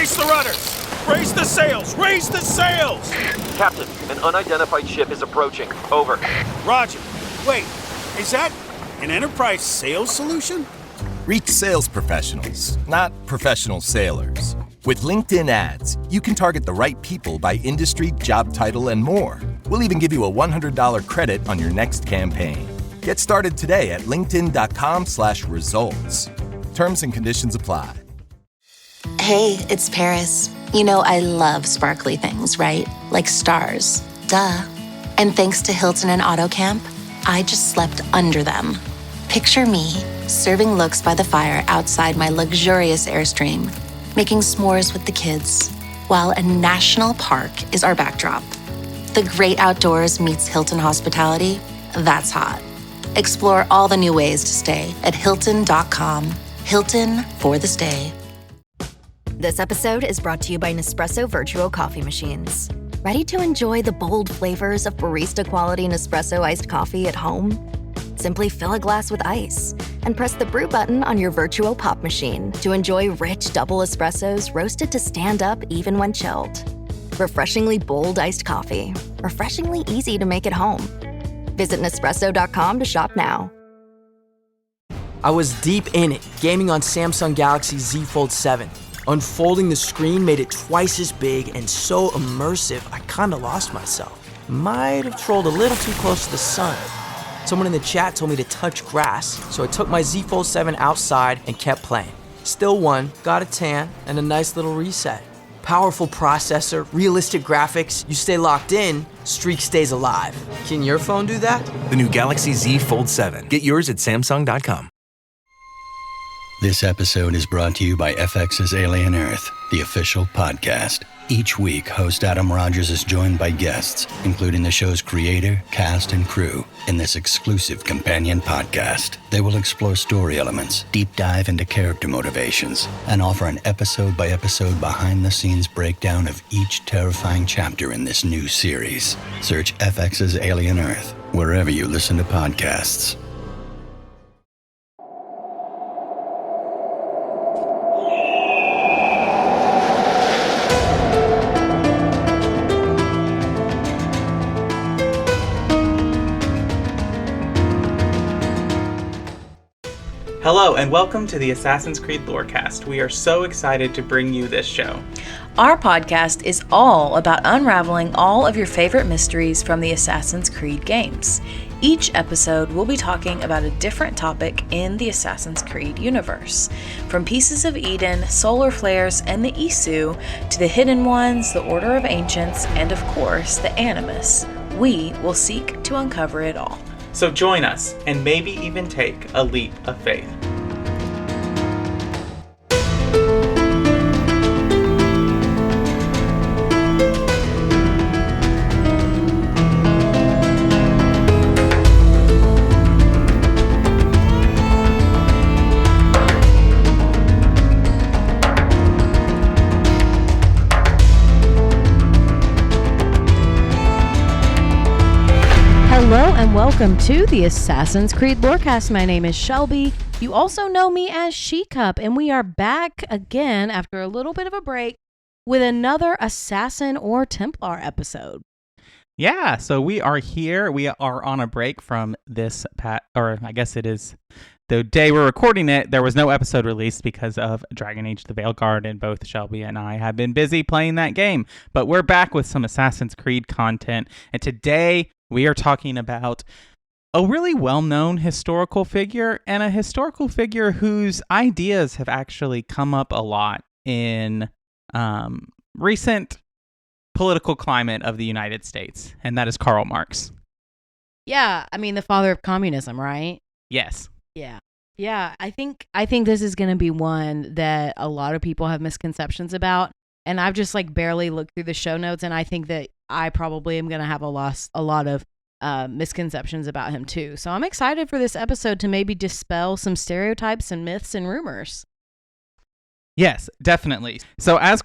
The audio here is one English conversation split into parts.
Brace the rudders! Raise the sails! Raise the sails! Captain, an unidentified ship is approaching. Over. Roger. Wait, is that an enterprise sales solution? Reach sales professionals, not professional sailors. With LinkedIn ads, you can target the right people by industry, job title, and more. We'll even give you a $100 credit on your next campaign. Get started today at linkedin.com/results. Terms and conditions apply. Hey, it's Paris. You know I love sparkly things, right? Like stars. Duh. And thanks to Hilton and AutoCamp, I just slept under them. Picture me, serving looks by the fire outside my luxurious Airstream, making s'mores with the kids, while a national park is our backdrop. The great outdoors meets Hilton hospitality. That's hot. Explore all the new ways to stay at Hilton.com. Hilton for the stay. This episode is brought to you by Nespresso Virtual Coffee Machines. Ready to enjoy the bold flavors of barista-quality Nespresso iced coffee at home? Simply fill a glass with ice and press the brew button on your virtual pop machine to enjoy rich double espressos roasted to stand up even when chilled. Refreshingly bold iced coffee. Refreshingly easy to make at home. Visit Nespresso.com to shop now. I was deep in it, gaming on Samsung Galaxy Z Fold 7. Unfolding the screen made it twice as big and so immersive, I kinda lost myself. Might have trolled a little too close to the sun. Someone in the chat told me to touch grass, so I took my Z Fold 7 outside and kept playing. Still won, got a tan, and a nice little reset. Powerful processor, realistic graphics, you stay locked in, streak stays alive. Can your phone do that? The new Galaxy Z Fold 7. Get yours at Samsung.com. This episode is brought to you by FX's Alien Earth, the official podcast. Each week, host Adam Rogers is joined by guests, including the show's creator, cast, and crew, in this exclusive companion podcast. They will explore story elements, deep dive into character motivations, and offer an episode-by-episode behind-the-scenes breakdown of each terrifying chapter in this new series. Search FX's Alien Earth wherever you listen to podcasts. Hello and welcome to the Assassin's Creed Lorecast. We are so excited to bring you this show. Our podcast is all about unraveling all of your favorite mysteries from the Assassin's Creed games. Each episode will be talking about a different topic in the Assassin's Creed universe. From Pieces of Eden, solar flares, and the Isu, to the Hidden Ones, the Order of Ancients, and of course, the Animus, we will seek to uncover it all. So join us and maybe even take a leap of faith. Hello and welcome to the Assassin's Creed Lorecast. My name is Shelby. You also know me as She-Cup, and we are back again after a little bit of a break with another Assassin or Templar episode. Yeah, so we are here. We are on a break from this, or I guess it is the day we're recording it. There was no episode released because of Dragon Age the Veilguard, and both Shelby and I have been busy playing that game. But we're back with some Assassin's Creed content, and today we are talking about a really well-known historical figure, and a historical figure whose ideas have actually come up a lot in recent political climate of the United States, and that is Karl Marx. Yeah, I mean the father of communism, right? Yes. Yeah. I think this is going to be one that a lot of people have misconceptions about, and I've just barely looked through the show notes, and I think that I probably am going to have a lot of misconceptions about him too. So I'm excited for this episode to maybe dispel some stereotypes and myths and rumors. Yes, definitely. So as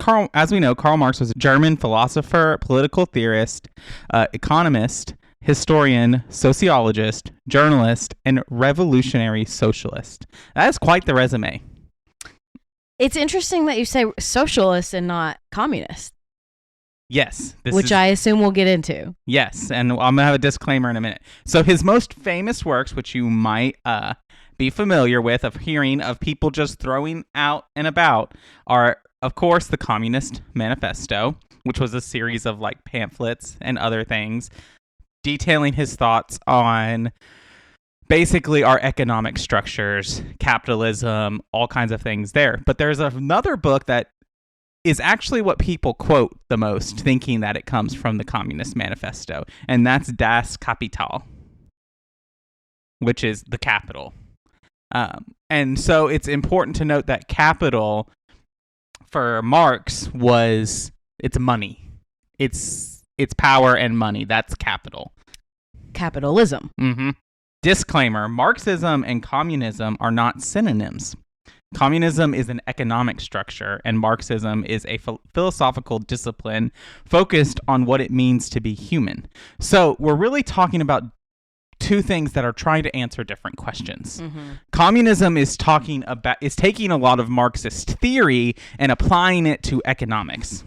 we know, Karl Marx was a German philosopher, political theorist, economist, historian, sociologist, journalist, and revolutionary socialist. That is quite the resume. It's interesting that you say socialist and not communist. Yes. Which I assume we'll get into. Yes, and I'm going to have a disclaimer in a minute. So his most famous works, which you might be familiar with, of hearing of people just throwing out and about, are, of course, the Communist Manifesto, which was a series of like pamphlets and other things detailing his thoughts on basically our economic structures, capitalism, all kinds of things there. But there's another book that is actually what people quote the most, thinking that it comes from the Communist Manifesto, and that's Das Kapital, which is the capital. And so it's important to note that capital for Marx it's money. It's power and money. That's capital. Capitalism. Mm-hmm. Disclaimer, Marxism and communism are not synonyms. Communism is an economic structure, and Marxism is a philosophical discipline focused on what it means to be human. So we're really talking about two things that are trying to answer different questions. Mm-hmm. Communism is taking a lot of Marxist theory and applying it to economics,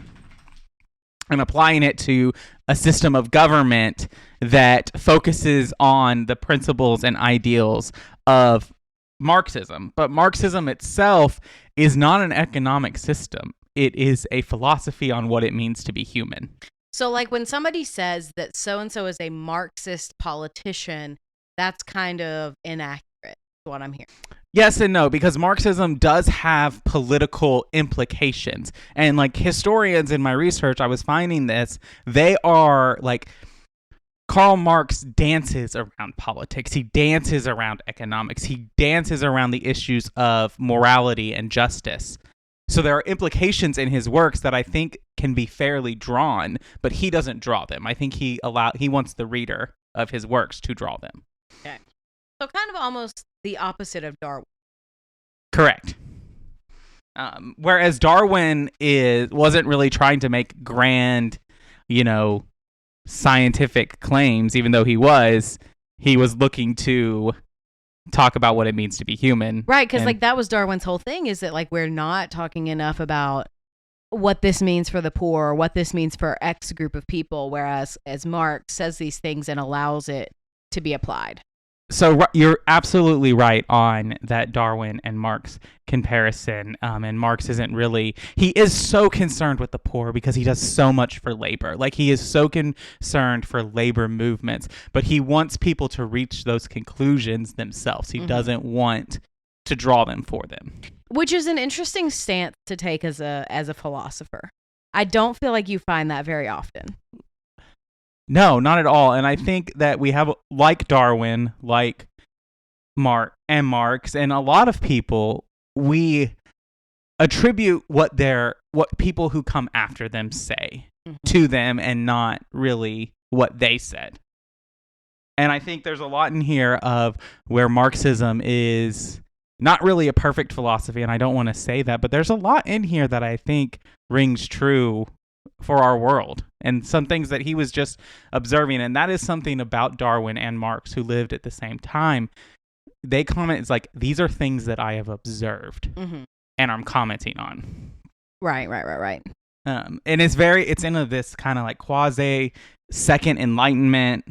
and applying it to a system of government that focuses on the principles and ideals of Marxism. But Marxism itself is not an economic system. It is a philosophy on what it means to be human. So like when somebody says that so-and-so is a Marxist politician, that's kind of inaccurate, is what I'm hearing. Yes and no, because Marxism does have political implications. And like historians in my research, I was finding this, they are like, Karl Marx dances around politics. He dances around economics. He dances around the issues of morality and justice. So there are implications in his works that I think can be fairly drawn, but he doesn't draw them. I think he wants the reader of his works to draw them. Okay. So kind of almost the opposite of Darwin. Correct. Whereas Darwin wasn't really trying to make grand, scientific claims, even though he was looking to talk about what it means to be human. Right, because like that was Darwin's whole thing, is that like we're not talking enough about what this means for the poor or what this means for X group of people, whereas as Marx says these things and allows it to be applied. So you're absolutely right on that Darwin and Marx comparison. And Marx he is so concerned with the poor because he does so much for labor. Like he is so concerned for labor movements, but he wants people to reach those conclusions themselves. He doesn't want to draw them for them. Which is an interesting stance to take as a philosopher. I don't feel like you find that very often. No, not at all. And I think that we have, like Darwin, like Marx, and a lot of people, we attribute what people who come after them say to them and not really what they said. And I think there's a lot in here of where Marxism is not really a perfect philosophy, and I don't want to say that, but there's a lot in here that I think rings true for our world, and some things that he was just observing. And that is something about Darwin and Marx, who lived at the same time. They comment, it's like, these are things that I have observed and I'm commenting on. Right. And it's in this kind of like quasi second Enlightenment,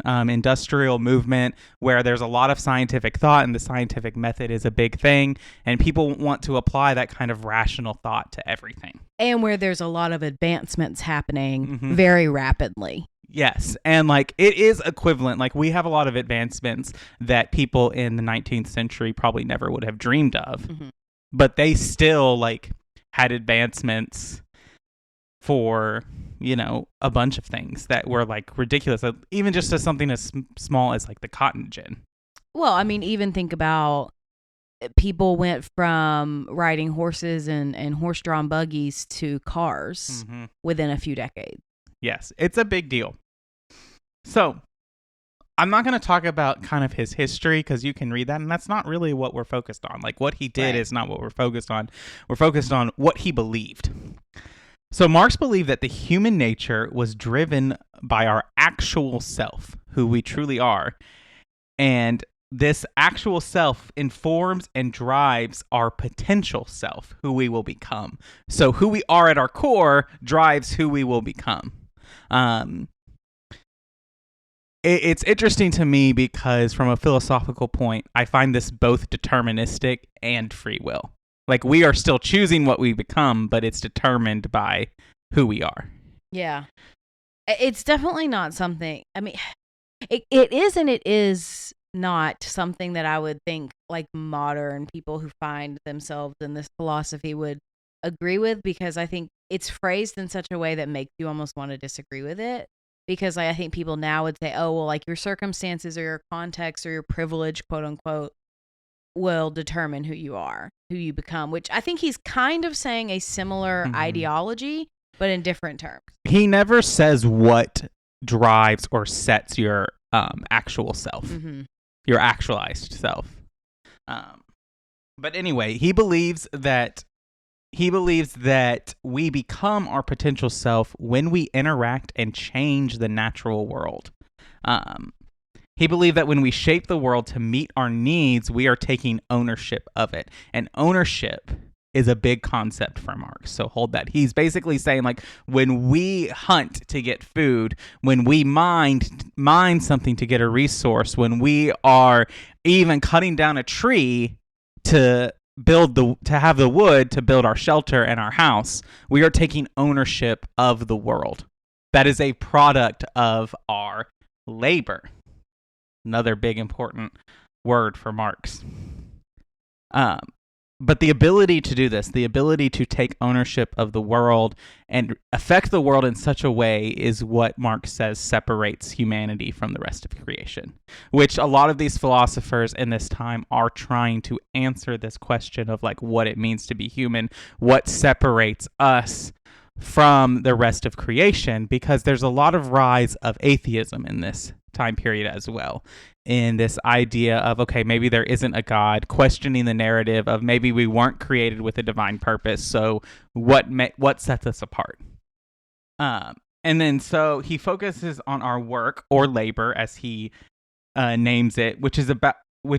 industrial movement where there's a lot of scientific thought, and the scientific method is a big thing, and people want to apply that kind of rational thought to everything. And where there's a lot of advancements happening very rapidly. Yes, and like it is equivalent. Like we have a lot of advancements that people in the 19th century probably never would have dreamed of, but they still like had advancements for a bunch of things that were like ridiculous, even just as something as small as like the cotton gin. Well, I mean, even think about people went from riding horses and horse-drawn buggies to cars within a few decades. Yes, it's a big deal. So I'm not going to talk about kind of his history because you can read that, and that's not really what we're focused on. Like what he did is not what we're focused on. We're focused on what he believed. So Marx believed that the human nature was driven by our actual self, who we truly are, and this actual self informs and drives our potential self, who we will become. So who we are at our core drives who we will become. It's interesting to me because from a philosophical point, I find this both deterministic and free will. Like, we are still choosing what we become, but it's determined by who we are. Yeah. It's definitely not something, I mean, it is and it is not something that I would think like modern people who find themselves in this philosophy would agree with, because I think it's phrased in such a way that makes you almost want to disagree with it. Because I think people now would say, oh, well, like your circumstances or your context or your privilege, quote unquote, will determine who you are, who you become, which I think he's kind of saying a similar ideology, but in different terms. He never says what drives or sets your actual self, your actualized self. But anyway, he believes that we become our potential self when we interact and change the natural world. He believed that when we shape the world to meet our needs, we are taking ownership of it. And ownership is a big concept for Marx. So hold that. He's basically saying, like, when we hunt to get food, when we mine something to get a resource, when we are even cutting down a tree to have the wood to build our shelter and our house, we are taking ownership of the world. That is a product of our labor. Another big important word for Marx. But the ability to do this, the ability to take ownership of the world and affect the world in such a way, is what Marx says separates humanity from the rest of creation, which a lot of these philosophers in this time are trying to answer this question of, like, what it means to be human, what separates us from the rest of creation, because there's a lot of rise of atheism in this time period as well, in this idea of, okay, maybe there isn't a God, questioning the narrative of maybe we weren't created with a divine purpose, so what sets us apart? And then so he focuses on our work or labor, as he names it, which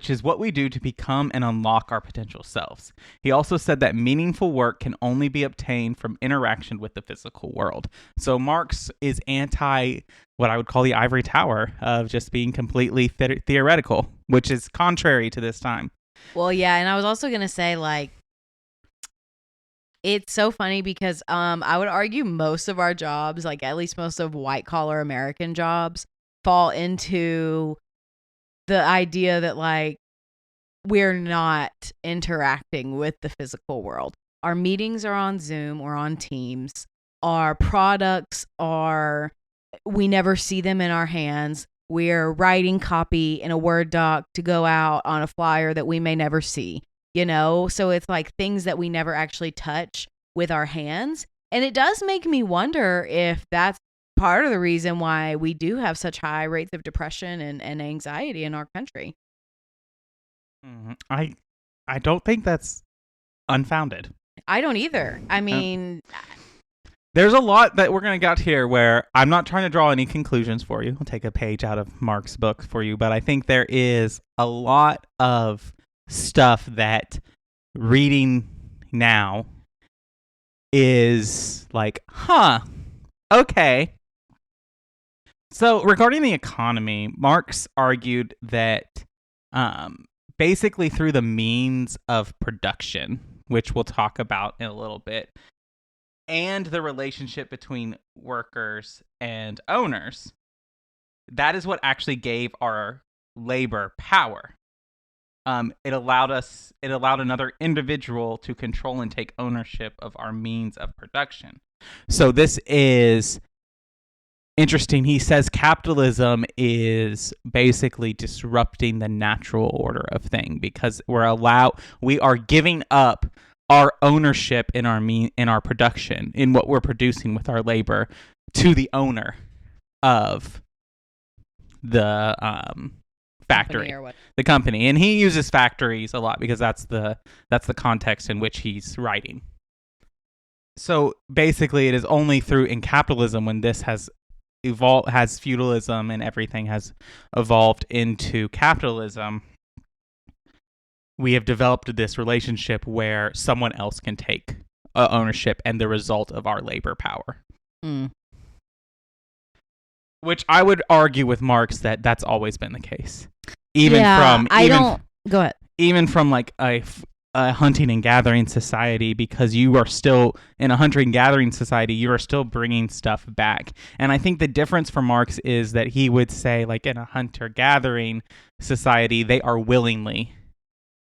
is what we do to become and unlock our potential selves. He also said that meaningful work can only be obtained from interaction with the physical world. So Marx is anti what I would call the ivory tower of just being completely theoretical, which is contrary to this time. Well, yeah, and I was also going to say, like, it's so funny because I would argue most of our jobs, like at least most of white-collar American jobs, fall into the idea that, like, we're not interacting with the physical world. Our meetings are on Zoom or on Teams. Our products are, we never see them in our hands. We're writing copy in a Word doc to go out on a flyer that we may never see, you know? So it's like things that we never actually touch with our hands. And it does make me wonder if that's part of the reason why we do have such high rates of depression and anxiety in our country. I don't think that's unfounded. I don't either. I mean, there's a lot that we're going to get here where I'm not trying to draw any conclusions for you. I'll take a page out of Mark's book for you, but I think there is a lot of stuff that reading now is like, okay. So regarding the economy, Marx argued that basically through the means of production, which we'll talk about in a little bit, and the relationship between workers and owners, that is what actually gave our labor power. It allowed another individual to control and take ownership of our means of production. So this is interesting. He says capitalism is basically disrupting the natural order of things because we are giving up our ownership in our production, in what we're producing with our labor, to the owner of the factory, the company. And he uses factories a lot because that's the context in which he's writing. So basically, it is only in capitalism when this has evolved, has feudalism and everything has evolved into capitalism, we have developed this relationship where someone else can take ownership and the result of our labor power. Mm. Which I would argue with Marx that that's always been the case. Go ahead. Even from like a hunting and gathering society, because you are still in a hunting and gathering society, you are still bringing stuff back. And I think the difference for Marx is that he would say, like, in a hunter gathering society, they are willingly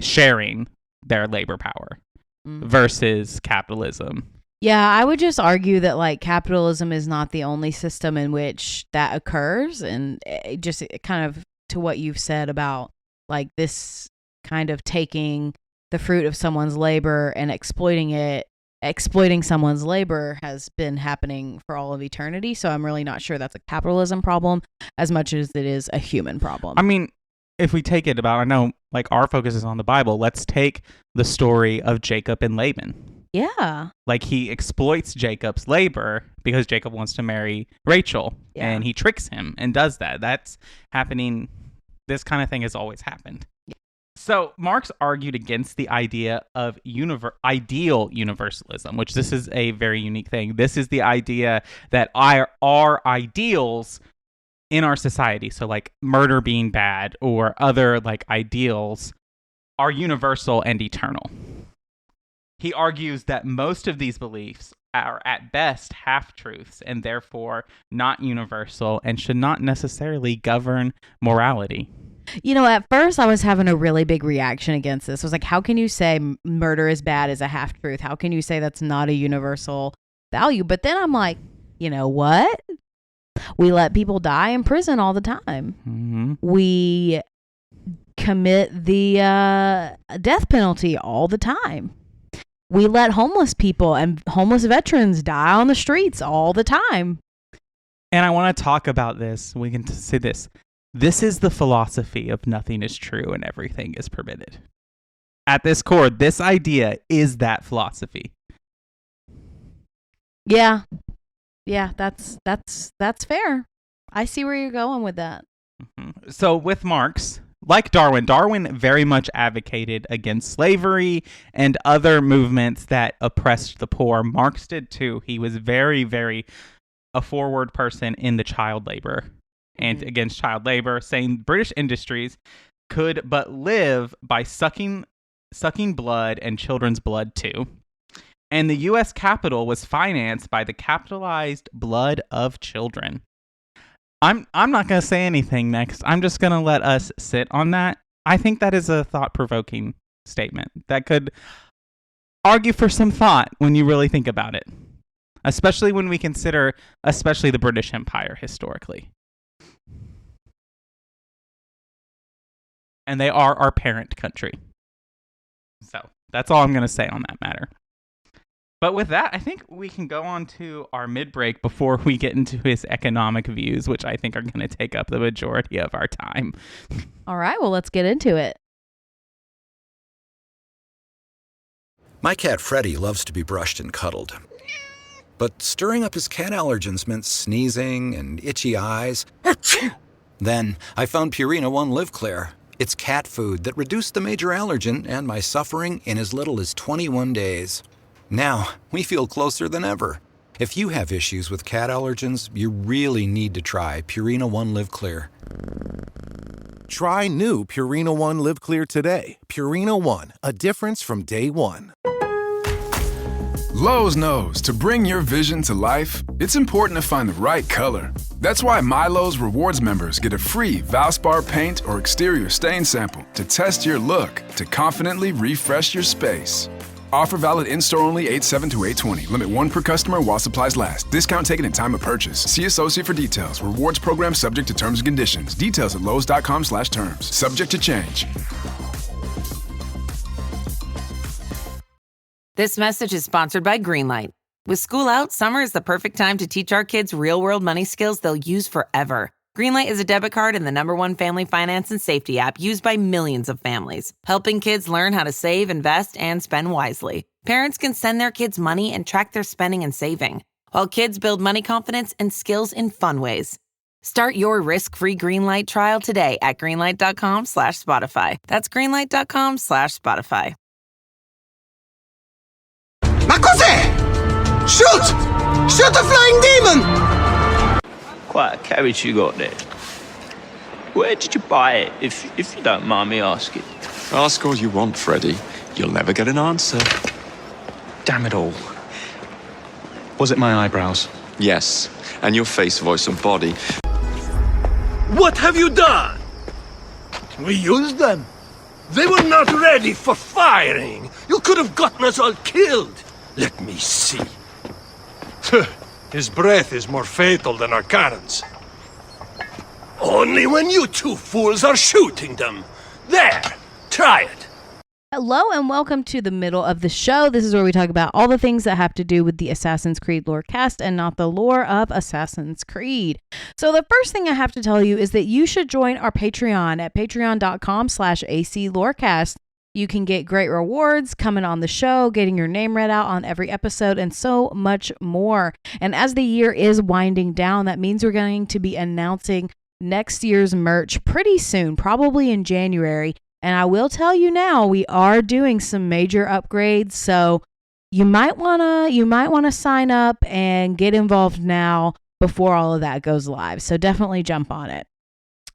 sharing their labor power versus capitalism. Yeah, I would just argue that like capitalism is not the only system in which that occurs, and just kind of to what you've said about like this kind of taking the fruit of someone's labor and exploiting someone's labor has been happening for all of eternity. So I'm really not sure that's a capitalism problem as much as it is a human problem. I mean, if we take it about, I know like our focus is on the Bible. Let's take the story of Jacob and Laban. Yeah. Like he exploits Jacob's labor because Jacob wants to marry Rachel, and he tricks him and does that. That's happening. This kind of thing has always happened. Yeah. So Marx argued against the idea of ideal universalism, which this is a very unique thing. This is the idea that our ideals in our society, so like murder being bad or other like ideals, are universal and eternal. He argues that most of these beliefs are at best half-truths and therefore not universal and should not necessarily govern morality. You know, at first I was having a really big reaction against this. I was like, how can you say murder is bad as a half-truth? How can you say that's not a universal value? But then I'm like, you know what? We let people die in prison all the time. Mm-hmm. We commit the death penalty all the time. We let homeless people and homeless veterans die on the streets all the time. And I want to talk about this. We can say this. This is the philosophy of nothing is true and everything is permitted. At this core, this idea is that philosophy. Yeah. Yeah, that's fair. I see where you're going with that. Mm-hmm. So with Marx, like Darwin very much advocated against slavery and other movements that oppressed the poor. Marx did too. He was very, very a forward person in the child labor and against child labor, saying British industries could but live by sucking blood and children's blood too. And the U.S. Capitol was financed by the capitalized blood of children. I'm not going to say anything next. I'm just going to let us sit on that. I think that is a thought-provoking statement that could argue for some thought when you really think about it, especially when we consider, especially the British Empire historically. And they are our parent country. So that's all I'm going to say on that matter. But with that, I think we can go on to our mid-break before we get into his economic views, which I think are going to take up the majority of our time. All right, well, let's get into it. My cat Freddie loves to be brushed and cuddled. But stirring up his cat allergens meant sneezing and itchy eyes. Then I found Purina One Live Clear. It's cat food that reduced the major allergen and my suffering in as little as 21 days. Now, we feel closer than ever. If you have issues with cat allergens, you really need to try Purina One Live Clear. Try new Purina One Live Clear today. Purina One, a difference from day one. Lowe's knows to bring your vision to life, it's important to find the right color. That's why MyLowe's Rewards members get a free Valspar paint or exterior stain sample to test your look to confidently refresh your space. Offer valid in-store only 8/7 to 8/20. Limit 1 per customer while supplies last. Discount taken at time of purchase. See associate for details. Rewards program subject to terms and conditions. Details at lowes.com/terms. Subject to change. This message is sponsored by Greenlight. With school out, summer is the perfect time to teach our kids real-world money skills they'll use forever. Greenlight is a debit card and the #1 family finance and safety app used by millions of families, helping kids learn how to save, invest, and spend wisely. Parents can send their kids money and track their spending and saving, while kids build money confidence and skills in fun ways. Start your risk-free Greenlight trial today at greenlight.com/Spotify. That's greenlight.com/Spotify. Ma cos'è? Shoot! Shoot a flying demon! Quite a carriage you got there. Where did you buy it, if you don't mind me asking? Ask all you want, Freddy. You'll never get an answer. Damn it all. Was it my eyebrows? Yes, and your face, voice, and body. What have you done? We used them. They were not ready for firing. You could have gotten us all killed. Let me see. His breath is more fatal than our cannons. Only when you two fools are shooting them. There, try it. Hello and welcome to the middle of the show. This is where we talk about all the things that have to do with the Assassin's Creed lore cast and not the lore of Assassin's Creed. So the first thing I have to tell you is that you should join our Patreon at patreon.com/ACLorecast. You can get great rewards, coming on the show, getting your name read out on every episode, and so much more. And as the year is winding down, that means we're going to be announcing next year's merch pretty soon, probably in January. And I will tell you now, we are doing some major upgrades, so you might wanna sign up and get involved now before all of that goes live. So definitely jump on it.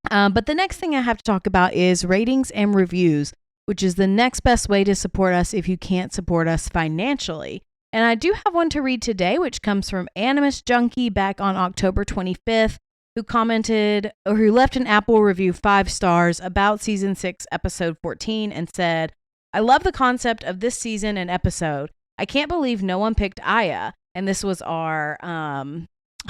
But the next thing I have to talk about is ratings and reviews, which is the next best way to support us if you can't support us financially. And I do have one to read today, which comes from Animus Junkie back on October 25th. Who commented or who left an Apple review 5 stars about season 6, episode 14, and said, "I love the concept of this season and episode. I can't believe no one picked Aya." And this was our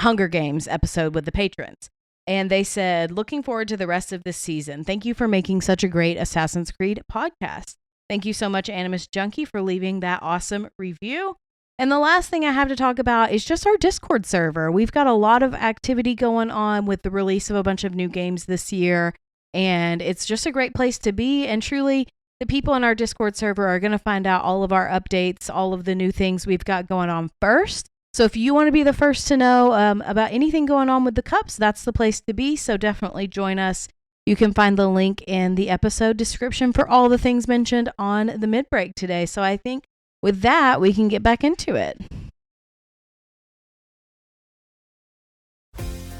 Hunger Games episode with the patrons. And they said, "Looking forward to the rest of this season. Thank you for making such a great Assassin's Creed podcast." Thank you so much, Animus Junkie, for leaving that awesome review. And the last thing I have to talk about is just our Discord server. We've got a lot of activity going on with the release of a bunch of new games this year, and it's just a great place to be. And truly, the people in our Discord server are going to find out all of our updates, all of the new things we've got going on first. So if you want to be the first to know about anything going on with the cups, that's the place to be. So definitely join us. You can find the link in the episode description for all the things mentioned on the mid-break today. So I think with that, we can get back into it.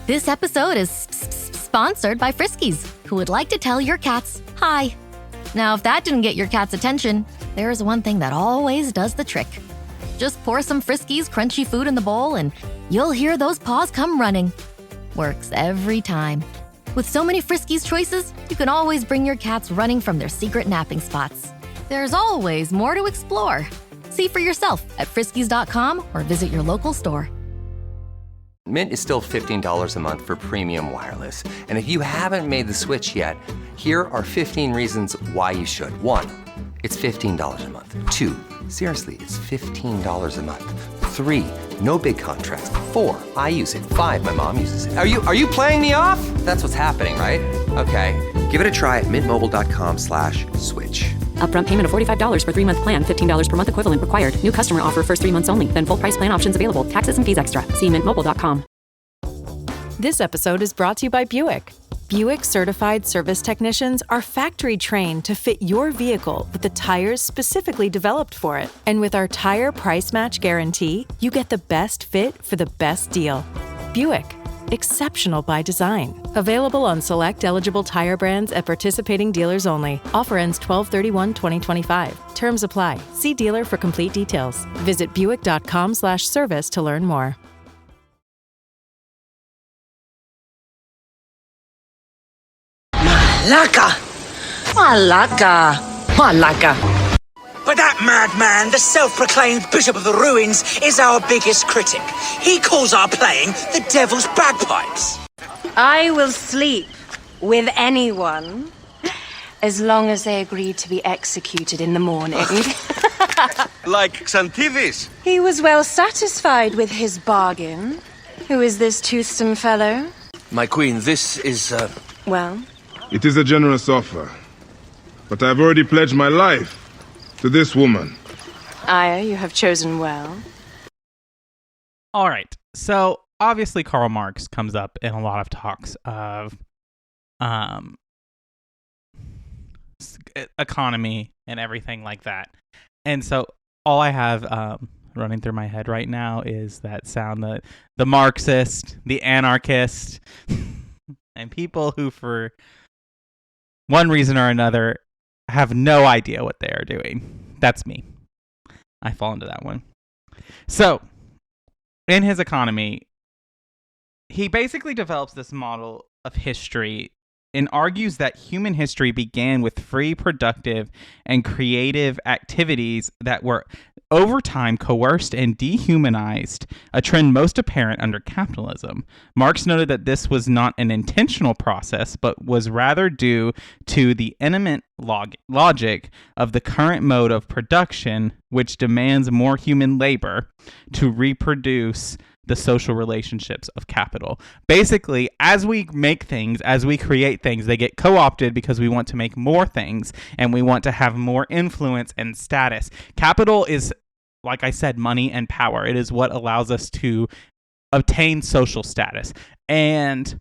This episode is sponsored by Friskies, who would like to tell your cats hi. Now, if that didn't get your cat's attention, there is one thing that always does the trick. Just pour some Friskies crunchy food in the bowl and you'll hear those paws come running. Works every time. With so many Friskies choices, you can always bring your cats running from their secret napping spots. There's always more to explore. See for yourself at friskies.com or visit your local store. Mint is still $15 a month for premium wireless. And if you haven't made the switch yet, here are 15 reasons why you should. 1, it's $15 a month. 2, seriously, it's $15 a month. 3, no big contrast. 4, I use it. 5, my mom uses it. Are you playing me off? That's what's happening, right? Okay, give it a try at mintmobile.com/switch. Upfront payment of $45 for 3-month plan, $15 per month equivalent required. New customer offer first 3 months only. Then full price plan options available. Taxes and fees extra. See mintmobile.com. This episode is brought to you by Buick. Buick certified service technicians are factory trained to fit your vehicle with the tires specifically developed for it. And with our tire price match guarantee, you get the best fit for the best deal. Buick. Exceptional by design. Available on select eligible tire brands at participating dealers only. Offer ends 12/31/2025. Terms apply. See dealer for complete details. Visit buick.com/service to learn more. Malaka. But that madman, the self-proclaimed Bishop of the Ruins, is our biggest critic. He calls our playing the devil's bagpipes. I will sleep with anyone as long as they agree to be executed in the morning. Like Xantivis. He was well satisfied with his bargain. Who is this toothsome fellow? My queen, this is, Well? It is a generous offer, but I've already pledged my life to this woman. Aya, you have chosen well. All right. So obviously Karl Marx comes up in a lot of talks of economy and everything like that. And so all I have running through my head right now is that sound, the Marxist, the anarchist, and people who for one reason or another have no idea what they are doing. That's me. I fall into that one. So, in his economy, he basically develops this model of history and argues that human history began with free, productive, and creative activities that were over time coerced and dehumanized, a trend most apparent under capitalism. Marx noted that this was not an intentional process, but was rather due to the immanent logic of the current mode of production, which demands more human labor to reproduce the social relationships of capital. Basically, as we make things, as we create things, they get co-opted because we want to make more things and we want to have more influence and status. Capital is, like I said, money and power. It is what allows us to obtain social status. And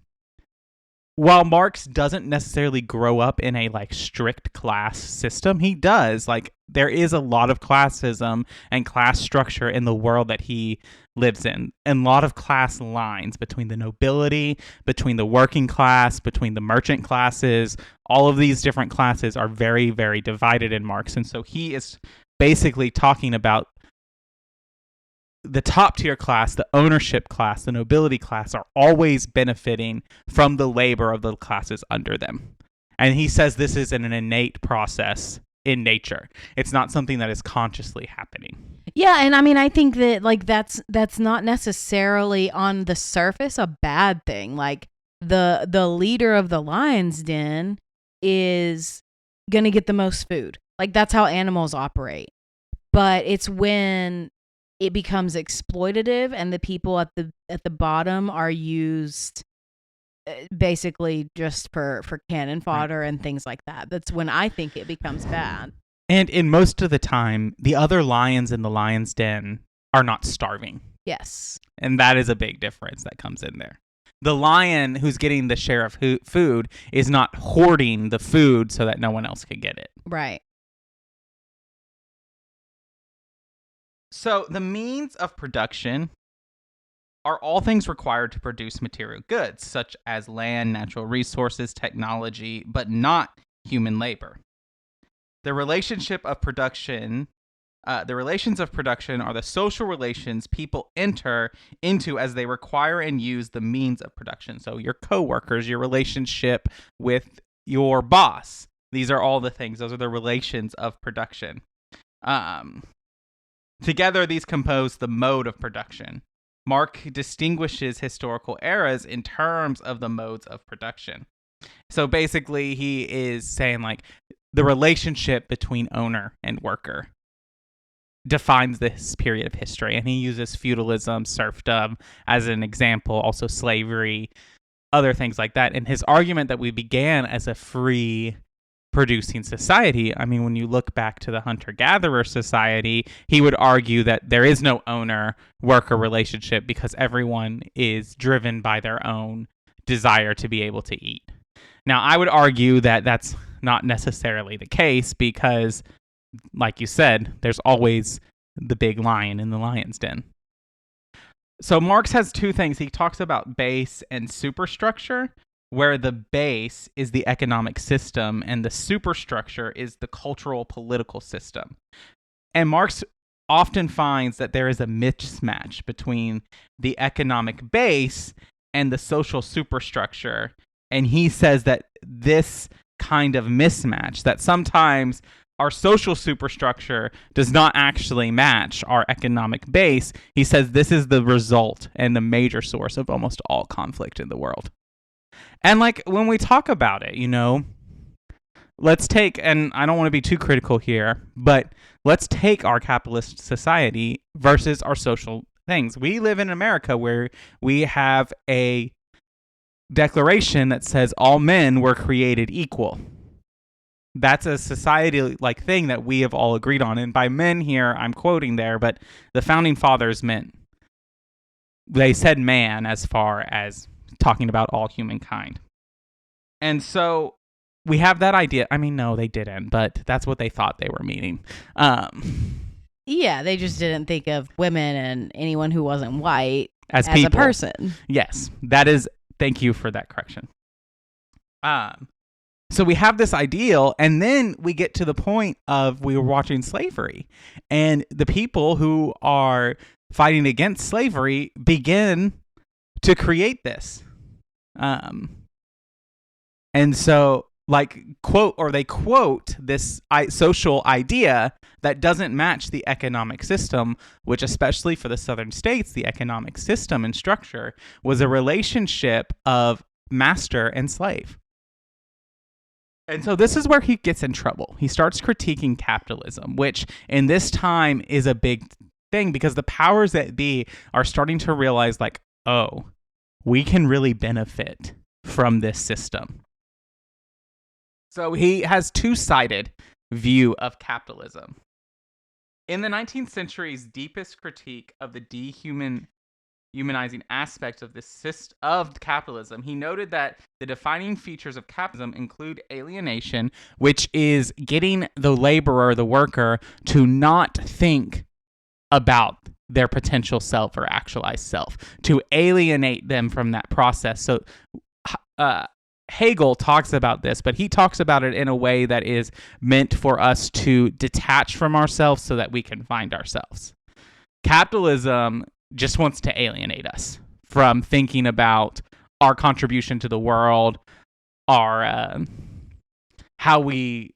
while Marx doesn't necessarily grow up in a strict class system, he does. There is a lot of classism and class structure in the world that he lives in, and a lot of class lines between the nobility, between the working class, between the merchant classes. All of these different classes are very, very divided in Marx. And so he is basically talking about the top tier class, the ownership class, the nobility class are always benefiting from the labor of the classes under them. And he says this is an innate process in nature. It's not something that is consciously happening. Yeah, and I mean, I think that that's not necessarily on the surface a bad thing. The leader of the lion's den is going to get the most food. That's how animals operate. But it's when it becomes exploitative and the people at the bottom are used basically just for cannon fodder and things like that. That's when I think it becomes bad. And in most of the time, the other lions in the lion's den are not starving. Yes. And that is a big difference that comes in there. The lion who's getting the share of food is not hoarding the food so that no one else can get it. Right. So the means of production are all things required to produce material goods, such as land, natural resources, technology, but not human labor. The relations of production are the social relations people enter into as they require and use the means of production. So your coworkers, your relationship with your boss, these are all the things. Those are the relations of production. Together, these compose the mode of production. Marx distinguishes historical eras in terms of the modes of production. So basically, he is saying the relationship between owner and worker defines this period of history. And he uses feudalism, serfdom as an example, also slavery, other things like that. And his argument that we began as a free producing society, I mean, when you look back to the hunter-gatherer society, he would argue that there is no owner-worker relationship because everyone is driven by their own desire to be able to eat. Now, I would argue that that's not necessarily the case because, like you said, there's always the big lion in the lion's den. So Marx has two things. He talks about base and superstructure, where the base is the economic system and the superstructure is the cultural political system. And Marx often finds that there is a mismatch between the economic base and the social superstructure. And he says that this kind of mismatch, that sometimes our social superstructure does not actually match our economic base, he says this is the result and the major source of almost all conflict in the world. And when we talk about it, let's take, and I don't want to be too critical here, but let's take our capitalist society versus our social things. We live in America where we have a declaration that says all men were created equal. That's a society-like thing that we have all agreed on. And by men here, I'm quoting there, but the founding fathers meant they said man as far as talking about all humankind. And so we have that idea. I mean, no, they didn't, but that's what they thought they were meaning. Yeah, they just didn't think of women and anyone who wasn't white as people. a person. Yes, that is. Thank you for that correction. So we have this ideal, and then we get to the point of we were watching slavery, and the people who are fighting against slavery begin to create this. And so, they quote this social idea that doesn't match the economic system, which especially for the southern states, the economic system and structure was a relationship of master and slave. And so this is where he gets in trouble. He starts critiquing capitalism, which in this time is a big thing because the powers that be are starting to realize oh, we can really benefit from this system. So he has two-sided view of capitalism. In the 19th century's deepest critique of the dehumanizing aspects of of capitalism, he noted that the defining features of capitalism include alienation, which is getting the laborer, the worker, to not think about their potential self or actualized self, to alienate them from that process. So Hegel talks about this, but he talks about it in a way that is meant for us to detach from ourselves so that we can find ourselves. Capitalism just wants to alienate us from thinking about our contribution to the world, our how we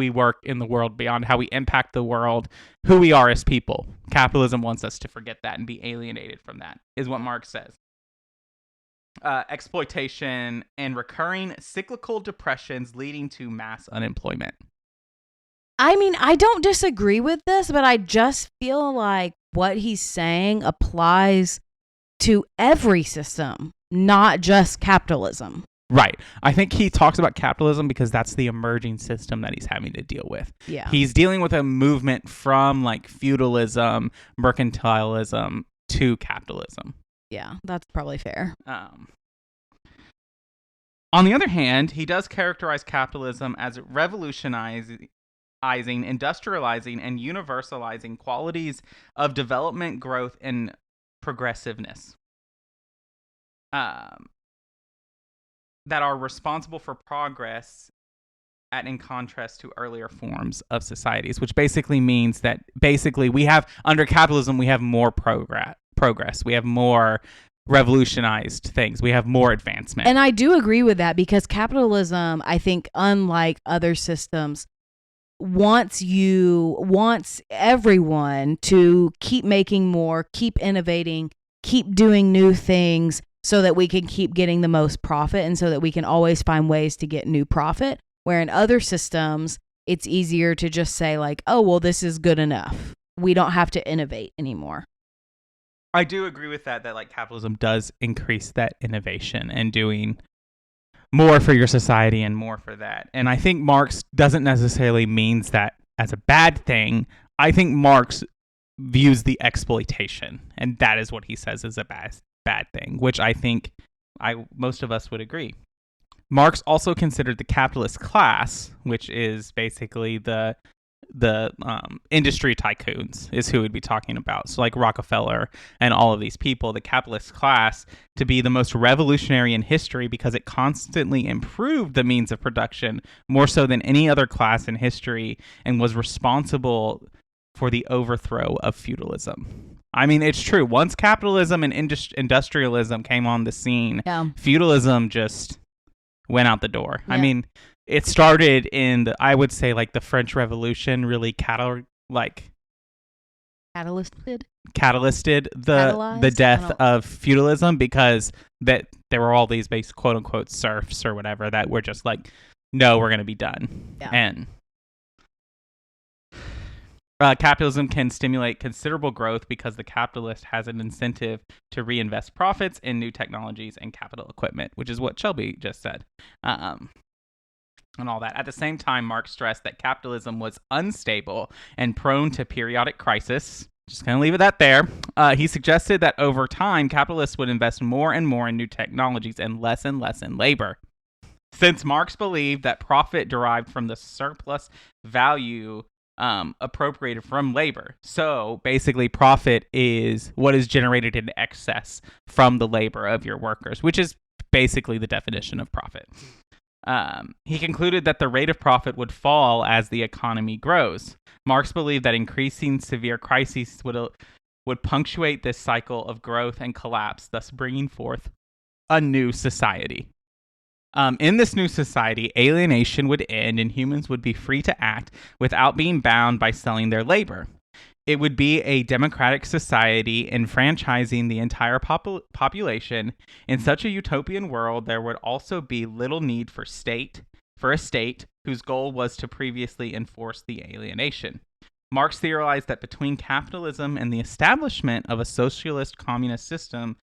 work in the world beyond, how we impact the world, who we are as people. Capitalism wants us to forget that and be alienated from that, is what Marx says. Exploitation and recurring cyclical depressions leading to mass unemployment. I mean, I don't disagree with this, but I just feel like what he's saying applies to every system, not just capitalism. Right. I think he talks about capitalism because that's the emerging system that he's having to deal with. Yeah. He's dealing with a movement from feudalism, mercantilism to capitalism. Yeah, that's probably fair. On the other hand, he does characterize capitalism as revolutionizing, industrializing, and universalizing qualities of development, growth, and progressiveness that are responsible for progress in contrast to earlier forms of societies, which basically means that we have, under capitalism, we have more progress. We have more revolutionized things. We have more advancement. And I do agree with that because capitalism, I think, unlike other systems, wants everyone to keep making more, keep innovating, keep doing new things so that we can keep getting the most profit and so that we can always find ways to get new profit. Where in other systems, it's easier to just say oh, well, this is good enough. We don't have to innovate anymore. I do agree with that capitalism does increase that innovation and doing more for your society and more for that. And I think Marx doesn't necessarily means that as a bad thing. I think Marx views the exploitation, and that is what he says is a bad thing, which I think most of us would agree. Marx also considered the capitalist class, which is basically the industry tycoons, is who we'd be talking about. So Rockefeller and all of these people, the capitalist class, to be the most revolutionary in history because it constantly improved the means of production more so than any other class in history and was responsible for the overthrow of feudalism. I mean, it's true. Once capitalism and industrialism came on the scene, feudalism just went out the door. Yeah. I mean, it started in I would say the French Revolution really catalyzed the death of feudalism because that there were all these quote unquote serfs or whatever that were just no, we're going to be done. Yeah. And capitalism can stimulate considerable growth because the capitalist has an incentive to reinvest profits in new technologies and capital equipment, which is what Shelby just said. And all that. At the same time, Marx stressed that capitalism was unstable and prone to periodic crisis, Just going to leave it at there. He suggested that over time, capitalists would invest more and more in new technologies and less in labor. Since Marx believed that profit derived from the surplus value appropriated from labor. So basically, profit is what is generated in excess from the labor of your workers, which is basically the definition of profit. He concluded that the rate of profit would fall as the economy grows. Marx believed that increasing severe crises would punctuate this cycle of growth and collapse, thus bringing forth a new society. In this new society, alienation would end and humans would be free to act without being bound by selling their labor. It would be a democratic society enfranchising the entire population. In such a utopian world, there would also be little need for a state whose goal was to previously enforce the alienation. Marx theorized that between capitalism and the establishment of a socialist communist system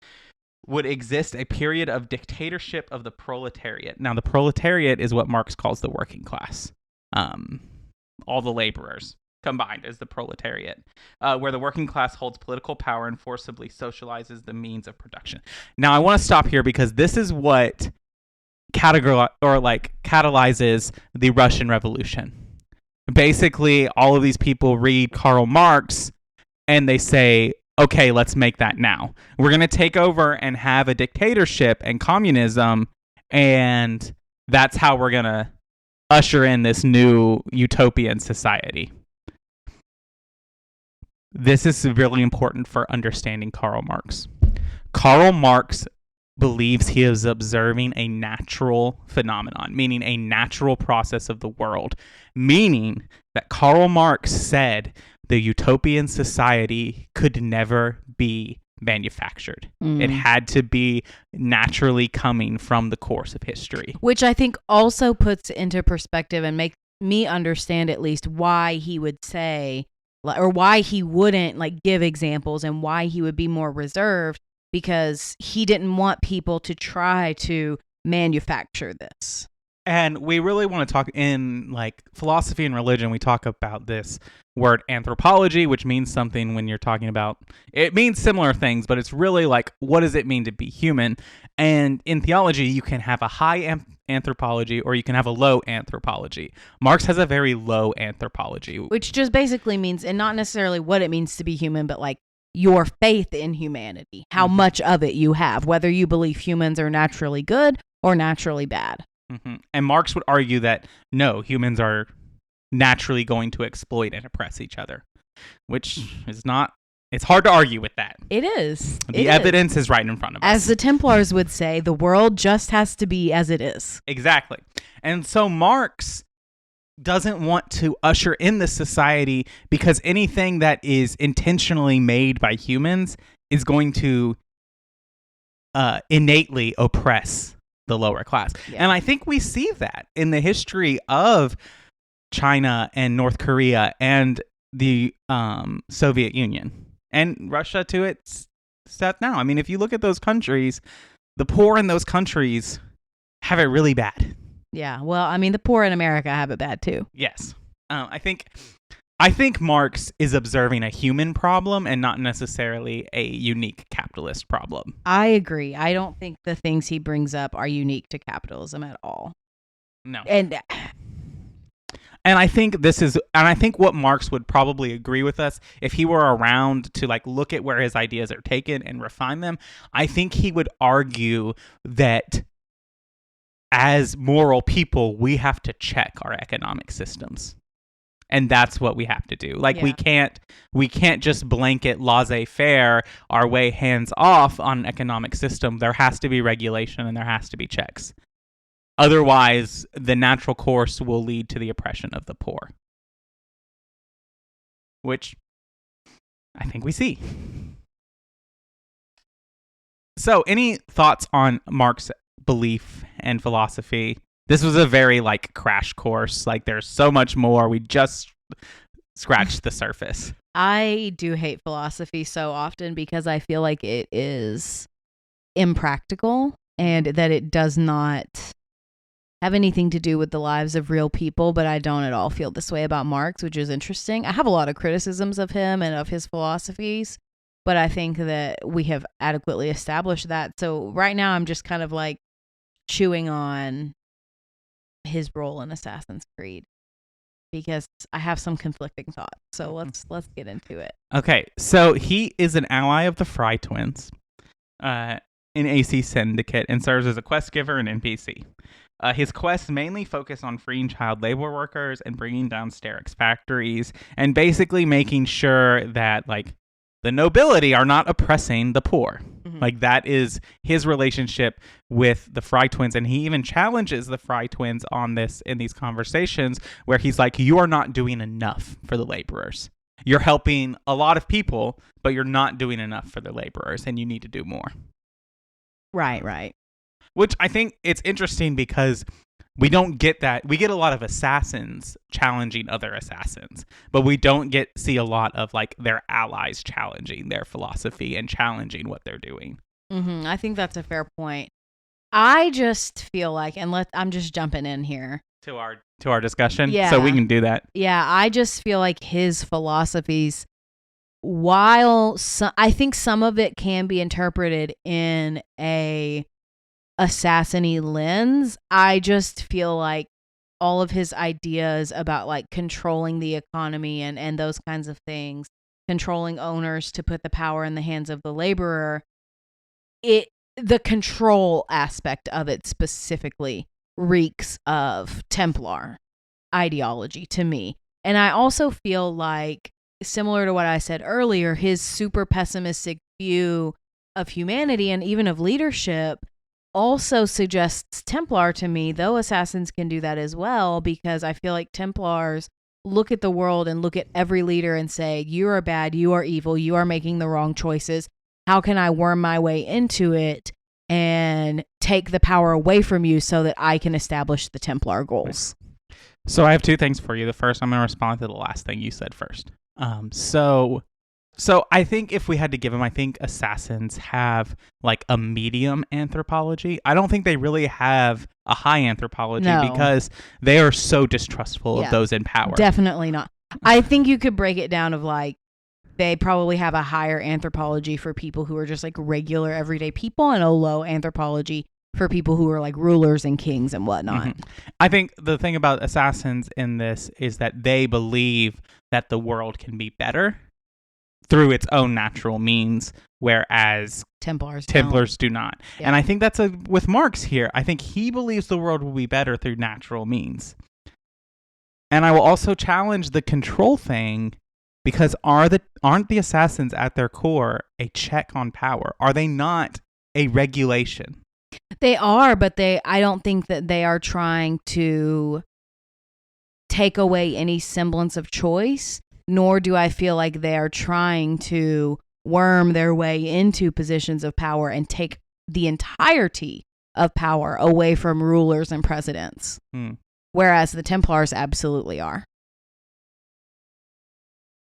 would exist a period of dictatorship of the proletariat. Now, the proletariat is what Marx calls the working class. All the laborers combined as the proletariat, where the working class holds political power and forcibly socializes the means of production. Now, I want to stop here because this is what catalyzes the Russian Revolution. Basically, all of these people read Karl Marx and they say, okay, let's make that now. We're going to take over and have a dictatorship and communism, and that's how we're going to usher in this new utopian society. This is really important for understanding Karl Marx. Karl Marx believes he is observing a natural phenomenon, meaning a natural process of the world, meaning that Karl Marx said the utopian society could never be manufactured. It had to be naturally coming from the course of history. Which I think also puts into perspective and makes me understand at least why he would say, or why he wouldn't give examples and why he would be more reserved, because he didn't want people to try to manufacture this. And we really want to talk in philosophy and religion. We talk about this word anthropology, which means something when you're talking about, it means similar things, but it's really what does it mean to be human? And in theology, you can have a high anthropology or you can have a low anthropology. Marx has a very low anthropology. Which just basically means, and not necessarily what it means to be human, but your faith in humanity, how much of it you have, whether you believe humans are naturally good or naturally bad. Mm-hmm. And Marx would argue that no, humans are naturally going to exploit and oppress each other, which is not, it's hard to argue with that. It is. The evidence is right in front of us. As the Templars would say, the world just has to be as it is. Exactly. And so Marx doesn't want to usher in this society because anything that is intentionally made by humans is going to innately oppress the lower class. Yeah. And I think we see that in the history of China and North Korea and the Soviet Union and Russia to its step now. I mean, if you look at those countries, the poor in those countries have it really bad. Yeah, well, I mean, the poor in America have it bad too. Yes. I think Marx is observing a human problem and not necessarily a unique capitalist problem. I agree. I don't think the things he brings up are unique to capitalism at all. No. And I think what Marx would probably agree with us if he were around to look at where his ideas are taken and refine them. I think he would argue that as moral people, we have to check our economic systems. And that's what we have to do. We can't just blanket laissez-faire our way hands off on an economic system. There has to be regulation and there has to be checks. Otherwise, the natural course will lead to the oppression of the poor. Which I think we see. So, any thoughts on Marx's belief and philosophy? This was a very crash course. There's so much more. We just scratched the surface. I do hate philosophy so often because I feel like it is impractical and that it does not have anything to do with the lives of real people, but I don't at all feel this way about Marx, which is interesting. I have a lot of criticisms of him and of his philosophies, but I think that we have adequately established that. So right now I'm just kind of like chewing on his role in Assassin's Creed because I have some conflicting thoughts. So let's get into it. Okay, so he is an ally of the Fry twins in AC Syndicate and serves as a quest giver and NPC. His quests mainly focus on freeing child labor workers and bringing down Sterek's factories and basically making sure that like the nobility are not oppressing the poor. Mm-hmm. Like that is his relationship with the Fry twins, and he even challenges the Fry twins on this in these conversations where he's like, you are not doing enough for the laborers. You're helping a lot of people, but you're not doing enough for the laborers, and you need to do more. Right. Which I think it's interesting because we don't get that. We get a lot of assassins challenging other assassins, but we don't see a lot of like their allies challenging their philosophy and challenging what they're doing. Mm-hmm. I think that's a fair point. I just feel like, I'm just jumping in here to our discussion. Yeah. So we can do that. Yeah. I just feel like his philosophies, while I think some of it can be interpreted in a assassin-y lens, I just feel like all of his ideas about like controlling the economy and those kinds of things, controlling owners to put the power in the hands of the laborer, the control aspect of it specifically reeks of Templar ideology to me. And I also feel like, similar to what I said earlier, his super pessimistic view of humanity and even of leadership also suggests Templar to me, though assassins can do that as well, because I feel like Templars look at the world and look at every leader and say, you are bad, you are evil, you are making the wrong choices. How can I worm my way into it and take the power away from you so that I can establish the Templar goals? So I have two things for you. The first, I'm going to respond to the last thing you said first. So I think if we had to give them, I think assassins have like a medium anthropology. I don't think they really have a high anthropology because they are so distrustful of those in power. Definitely not. I think you could break it down of like, they probably have a higher anthropology for people who are just like regular everyday people and a low anthropology for people who are like rulers and kings and whatnot. Mm-hmm. I think the thing about assassins in this is that they believe that the world can be better through its own natural means, whereas Templars do not. Yeah. And I think that's with Marx here. I think he believes the world will be better through natural means. And I will also challenge the control thing, because aren't the assassins at their core a check on power? Are they not a regulation? They are, but I don't think that they are trying to take away any semblance of choice, nor do I feel like they are trying to worm their way into positions of power and take the entirety of power away from rulers and presidents. Whereas the Templars absolutely are.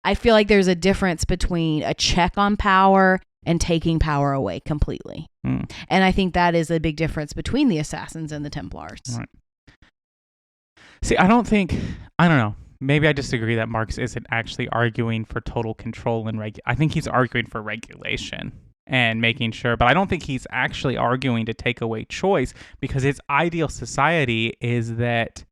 I feel like there's a difference between a check on power and taking power away completely. And I think that is a big difference between the assassins and the Templars. Right. See, I don't know. Maybe I disagree that Marx isn't actually arguing for total control and I think he's arguing for regulation and making sure, but I don't think he's actually arguing to take away choice, because his ideal society is that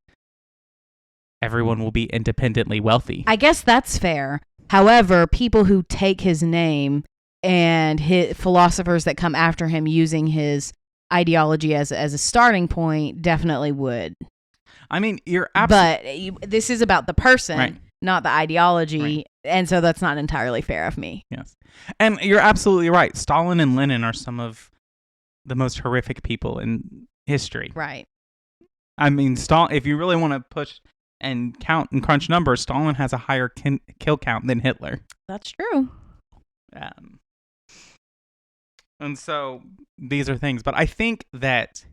everyone will be independently wealthy. I guess that's fair. However, people who take his name and his philosophers that come after him using his ideology as a starting point definitely would. I mean, you're absolutely... But this is about the person, right, not the ideology, right, and so that's not entirely fair of me. Yes. And you're absolutely right. Stalin and Lenin are some of the most horrific people in history. Right. I mean, if you really want to push and count and crunch numbers, Stalin has a higher kill count than Hitler. That's true. And so these are things. But I think that...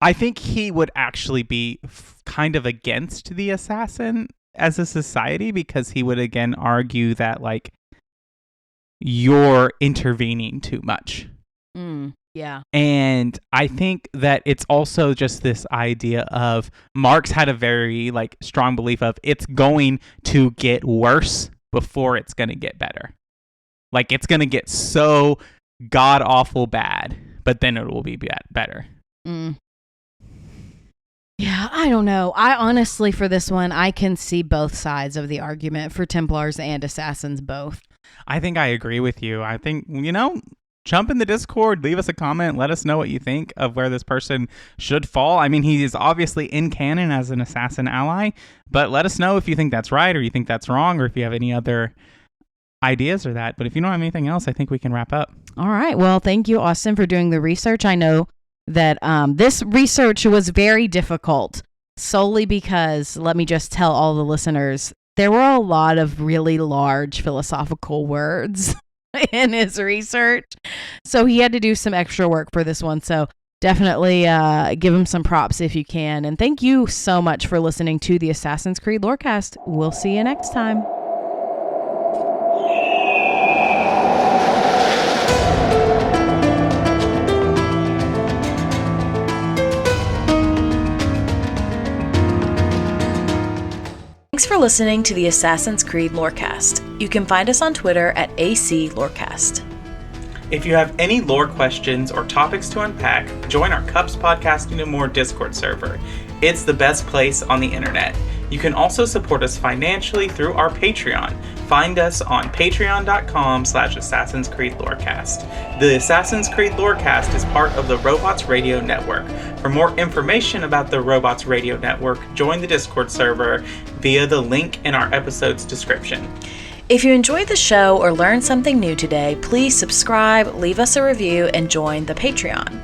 I think he would actually be kind of against the assassin as a society, because he would again argue that like you're intervening too much. Yeah. And I think that it's also just this idea of Marx had a very like strong belief of it's going to get worse before it's going to get better. Like it's going to get so god awful bad, but then it will be better. Yeah, I don't know. I honestly, for this one, I can see both sides of the argument for Templars and Assassins both. I think I agree with you. I think, jump in the Discord, leave us a comment, let us know what you think of where this person should fall. I mean, he is obviously in canon as an assassin ally, but let us know if you think that's right or you think that's wrong or if you have any other ideas or that. But if you don't have anything else, I think we can wrap up. All right. Well, thank you, Austin, for doing the research. I know that this research was very difficult solely because, let me just tell all the listeners, there were a lot of really large philosophical words in his research. So he had to do some extra work for this one. So definitely give him some props if you can. And thank you so much for listening to the Assassin's Creed Lorecast. We'll see you next time. Thanks for listening to the Assassin's Creed Lorecast. You can find us on Twitter at ACLorecast. If you have any lore questions or topics to unpack, join our Cups Podcasting and More Discord server. It's the best place on the internet. You can also support us financially through our Patreon. Find us on patreon.com/Assassin's Creed Lorecast. The Assassin's Creed Lorecast is part of the Robots Radio Network. For more information about the Robots Radio Network, join the Discord server via the link in our episode's description. If you enjoyed the show or learned something new today, please subscribe, leave us a review, and join the Patreon.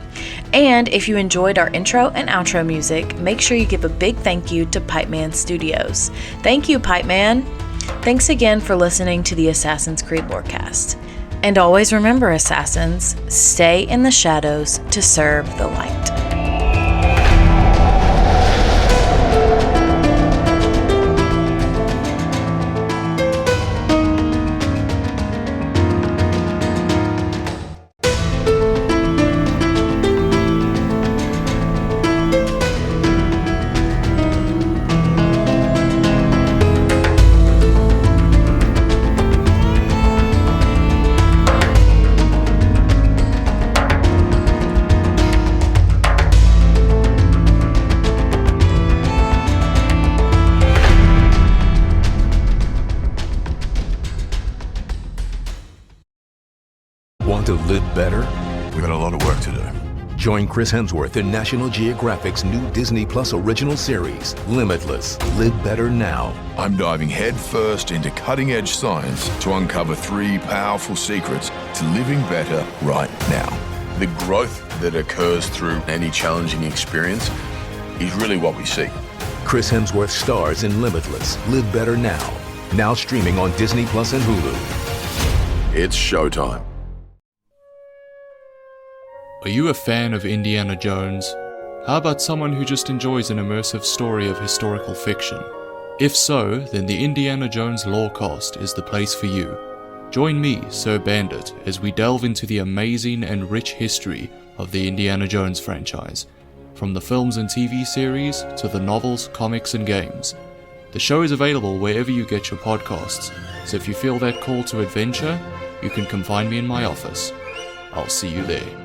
And if you enjoyed our intro and outro music, make sure you give a big thank you to Pipeman Studios. Thank you, Pipeman. Thanks again for listening to the Assassin's Creed Lorecast. And always remember, Assassins, stay in the shadows to serve the light. Want to live better? We got a lot of work to do. Join Chris Hemsworth in National Geographic's new Disney Plus original series, Limitless. Live better now. I'm diving headfirst into cutting-edge science to uncover 3 powerful secrets to living better right now. The growth that occurs through any challenging experience is really what we seek. Chris Hemsworth stars in Limitless. Live better now. Now streaming on Disney Plus and Hulu. It's showtime. Are you a fan of Indiana Jones? How about someone who just enjoys an immersive story of historical fiction? If so, then the Indiana Jones Lorecast is the place for you. Join me, Sir Bandit, as we delve into the amazing and rich history of the Indiana Jones franchise, from the films and TV series to the novels, comics, and games. The show is available wherever you get your podcasts, so if you feel that call to adventure, you can come find me in my office. I'll see you there.